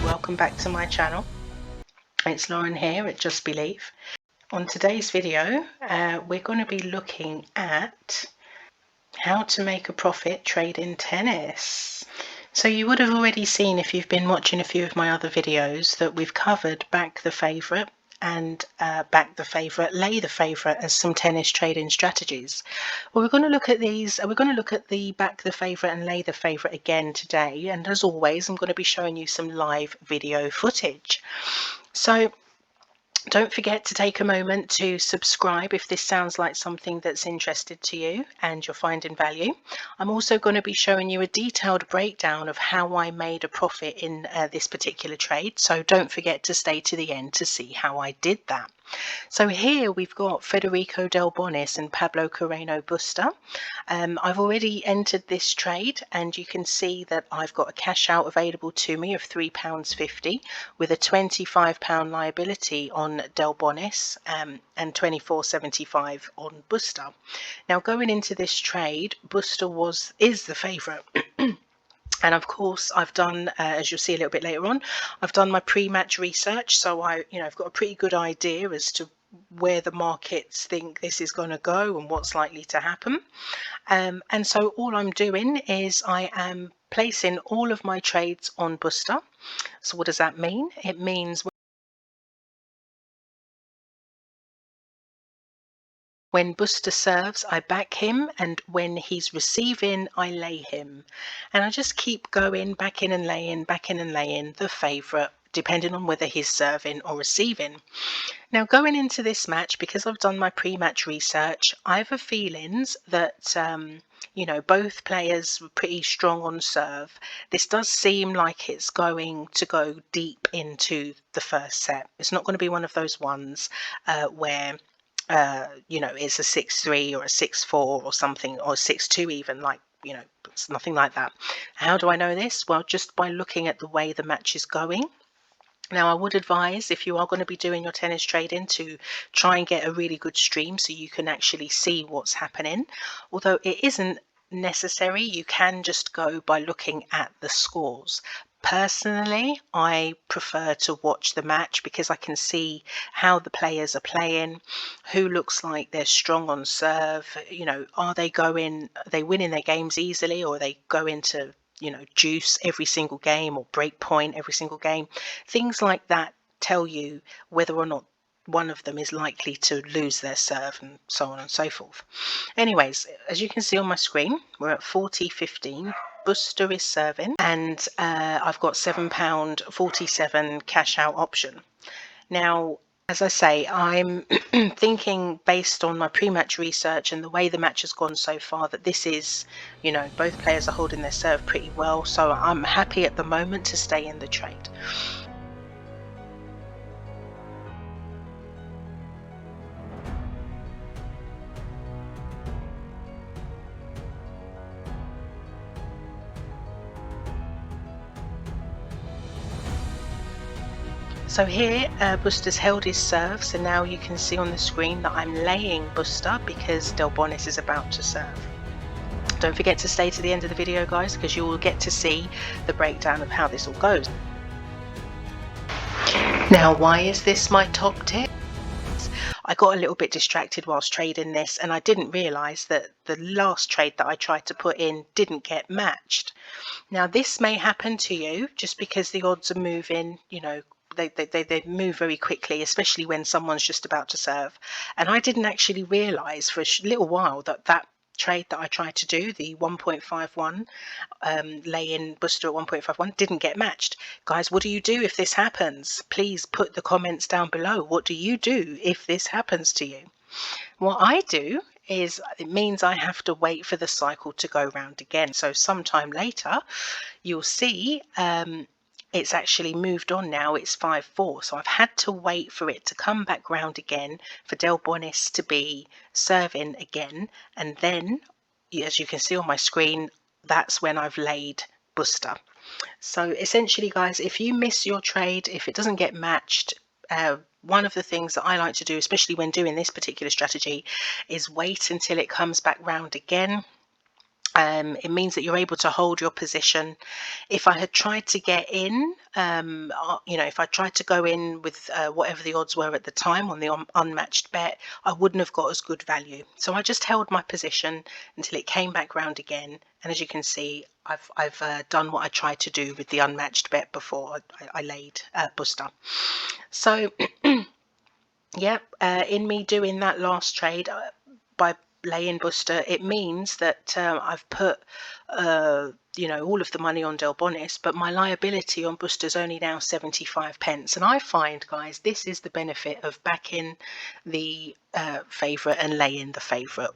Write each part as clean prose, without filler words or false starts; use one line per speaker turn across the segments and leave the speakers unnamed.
Welcome back to my channel. It's Lauren here at Just Believe. On today's video, we're going to be looking at how to make a profit trading tennis. So you would have already seen, if you've been watching a few of my other videos, that we've covered back the favourite and back the favourite, lay the favourite as some tennis trading strategies. Well, we're going to look at these. We're going to look at the back the favourite and lay the favourite again today. And as always, I'm going to be showing you some live video footage. So don't forget to take a moment to subscribe if this sounds like something that's interested to you and you're finding value. I'm also going to be showing you a detailed breakdown of how I made a profit in this particular trade. So don't forget to stay to the end to see how I did that. So here we've got Federico Del Bonis and Pablo Carreño Busta. I've already entered this trade and you can see that I've got a cash out available to me of £3.50 with a £25 liability on Del Bonis and £24.75 on Busta. Now going into this trade, Busta is the favourite. And of course, I've done, as you'll see a little bit later on, I've done my pre-match research. So I've got a pretty good idea as to where the markets think this is going to go and what's likely to happen. And so all I'm doing is I am placing all of my trades on Busta. So what does that mean? It means when Busta serves, I back him, and when he's receiving, I lay him. And I just keep going, backing and laying the favourite, depending on whether he's serving or receiving. Now, going into this match, because I've done my pre-match research, I have a feelings that, both players were pretty strong on serve. This does seem like it's going to go deep into the first set. It's not going to be one of those ones where it's a 6-3 or a 6-4 or something, or 6-2 even, it's nothing like that. How do I know this? Well, just by looking at the way the match is going. Now, I would advise, if you are going to be doing your tennis trading, to try and get a really good stream so you can actually see what's happening. Although it isn't necessary, you can just go by looking at the scores. Personally, I prefer to watch the match because I can see how the players are playing, who looks like they're strong on serve, are they winning their games easily, or are they going to juice every single game or break point every single game. Things like that tell you whether or not one of them is likely to lose their serve, and so on and so forth. Anyways, as you can see on my screen, we're at 40-15. Busta is serving, and I've got £7.47 cash out option. Now, as I say, I'm thinking, based on my pre-match research and the way the match has gone so far, that this is, both players are holding their serve pretty well. So I'm happy at the moment to stay in the trade. So here Busta's held his serve, so now you can see on the screen that I'm laying Busta because Del Bonis is about to serve. Don't forget to stay to the end of the video, guys, because you will get to see the breakdown of how this all goes. Now, why is this my top tip? I got a little bit distracted whilst trading this, and I didn't realise that the last trade that I tried to put in didn't get matched. Now, this may happen to you just because the odds are moving, they move very quickly, especially when someone's just about to serve. And I didn't actually realise for a little while that trade that I tried to do, the 1.51 lay in Busta at 1.51, didn't get matched. Guys, what do you do if this happens? Please put the comments down below. What do you do if this happens to you? What I do is, it means I have to wait for the cycle to go round again. So sometime later, you'll see it's actually moved on now. It's 5-4. So I've had to wait for it to come back round again, for Del Bonis to be serving again. And then, as you can see on my screen, that's when I've laid Buster. So essentially, guys, if you miss your trade, if it doesn't get matched, one of the things that I like to do, especially when doing this particular strategy, is wait until it comes back round again. It means that you're able to hold your position. If I had tried to get in, if I tried to go in with whatever the odds were at the time on the unmatched bet, I wouldn't have got as good value. So I just held my position until it came back round again. And as you can see, I've done what I tried to do with the unmatched bet before I laid Buster. So yeah, in me doing that last trade by laying Buster, it means that I've put all of the money on Del Bonis, but my liability on Buster's only now 75 pence. And I find, guys, this is the benefit of backing the favourite and laying the favourite.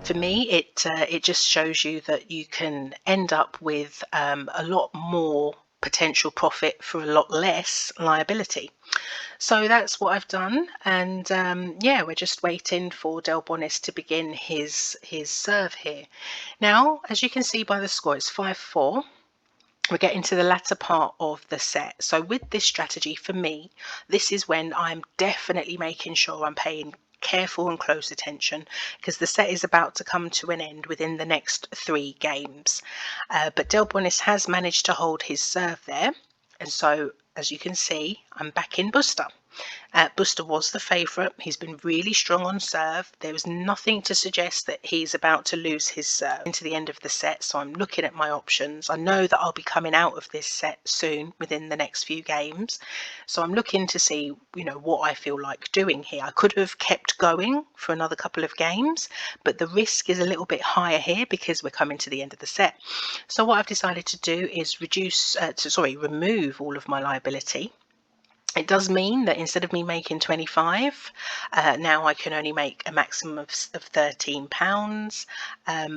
For me, it just shows you that you can end up with a lot more potential profit for a lot less liability. So that's what I've done, and yeah, we're just waiting for Del Bonis to begin his serve here. Now, as you can see by the score, it's 5-4. We're getting to the latter part of the set. So with this strategy, for me, this is when I'm definitely making sure I'm paying careful and close attention, because the set is about to come to an end within the next 3 games. But Del Bonis has managed to hold his serve there. And so, as you can see, I'm back in Buster. Buster was the favourite. He's been really strong on serve. There was nothing to suggest that he's about to lose his serve into the end of the set, so I'm looking at my options. I know that I'll be coming out of this set soon, within the next few games, so I'm looking to see, what I feel like doing here. I could have kept going for another couple of games, but the risk is a little bit higher here because we're coming to the end of the set. So what I've decided to do is remove all of my liability. It does mean that instead of me making 25, now I can only make a maximum of £13.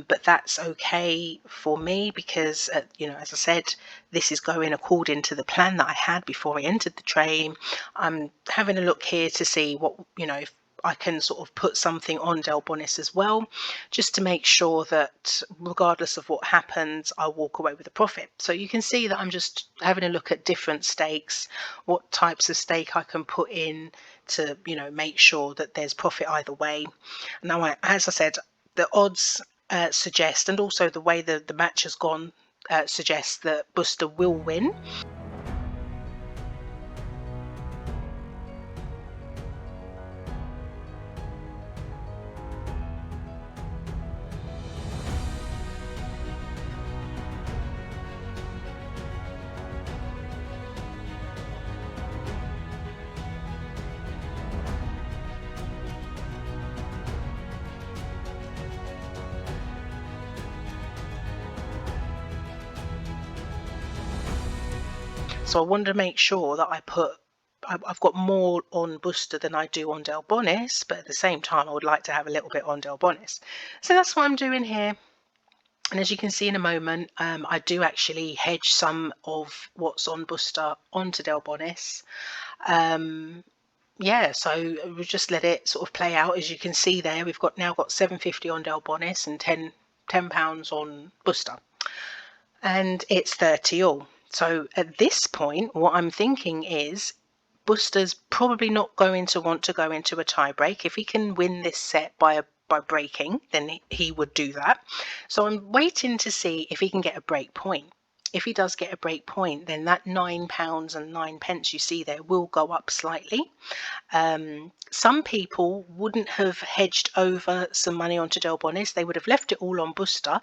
But that's okay for me because, as I said, this is going according to the plan that I had before I entered the trade. I'm having a look here to see what, if I can sort of put something on Del Bonis as well, just to make sure that regardless of what happens, I'll walk away with a profit. So you can see that I'm just having a look at different stakes, what types of stake I can put in to, make sure that there's profit either way. Now, as I said, the odds suggest, and also the way the match has gone, suggests that Buster will win. So I wanted to make sure that I've got more on Buster than I do on Del Bonis, but at the same time I would like to have a little bit on Del Bonis. So that's what I'm doing here. And as you can see in a moment, I do actually hedge some of what's on Buster onto Del Bonis. Yeah, so we'll just let it sort of play out. As you can see there, we've now got £7.50 on Del Bonis and £10 on Buster. And it's 30 all. So at this point, what I'm thinking is Buster's probably not going to want to go into a tie break. If he can win this set by breaking, then he would do that. So I'm waiting to see if he can get a break point. If he does get a break point, then that £9 and 9 pence you see there will go up slightly. Some people wouldn't have hedged over some money onto Del Bonis. They would have left it all on Buster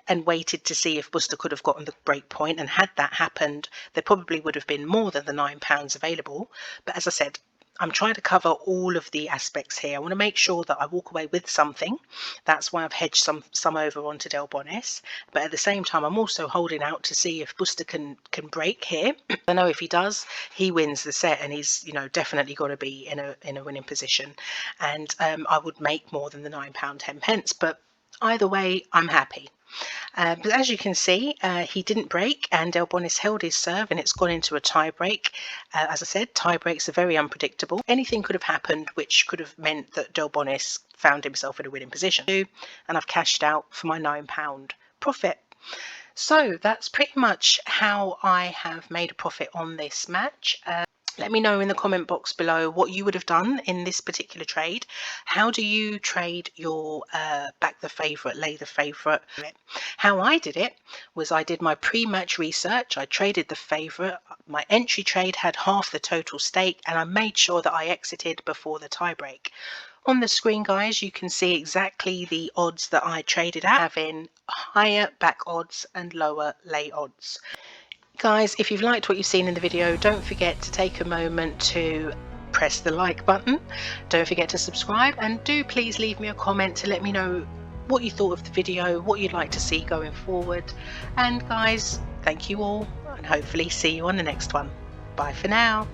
and waited to see if Buster could have gotten the break point, and had that happened, there probably would have been more than the £9 available. But as I said, I'm trying to cover all of the aspects here. I want to make sure that I walk away with something. That's why I've hedged some over onto Del Bonis. But at the same time, I'm also holding out to see if Buster can break here. I know if he does, he wins the set, and he's definitely got to be in a winning position. And I would make more than the £9 10 pence. But Either way, I'm happy. But as you can see, he didn't break, and Delbonis held his serve, and it's gone into a tie break. As I said, tie breaks are very unpredictable. Anything could have happened, which could have meant that Delbonis found himself in a winning position. And I've cashed out for my £9 profit. So that's pretty much how I have made a profit on this match. Let me know in the comment box below what you would have done in this particular trade. How do you trade your back the favourite, lay the favourite? How I did it was I did my pre-match research. I traded the favourite. My entry trade had half the total stake, and I made sure that I exited before the tie break. On the screen, guys, you can see exactly the odds that I traded at, having higher back odds and lower lay odds. Guys, if you've liked what you've seen in the video, don't forget to take a moment to press the like button. Don't forget to subscribe, and do please leave me a comment to let me know what you thought of the video, what you'd like to see going forward. And guys, thank you all, and hopefully see you on the next one. Bye for now.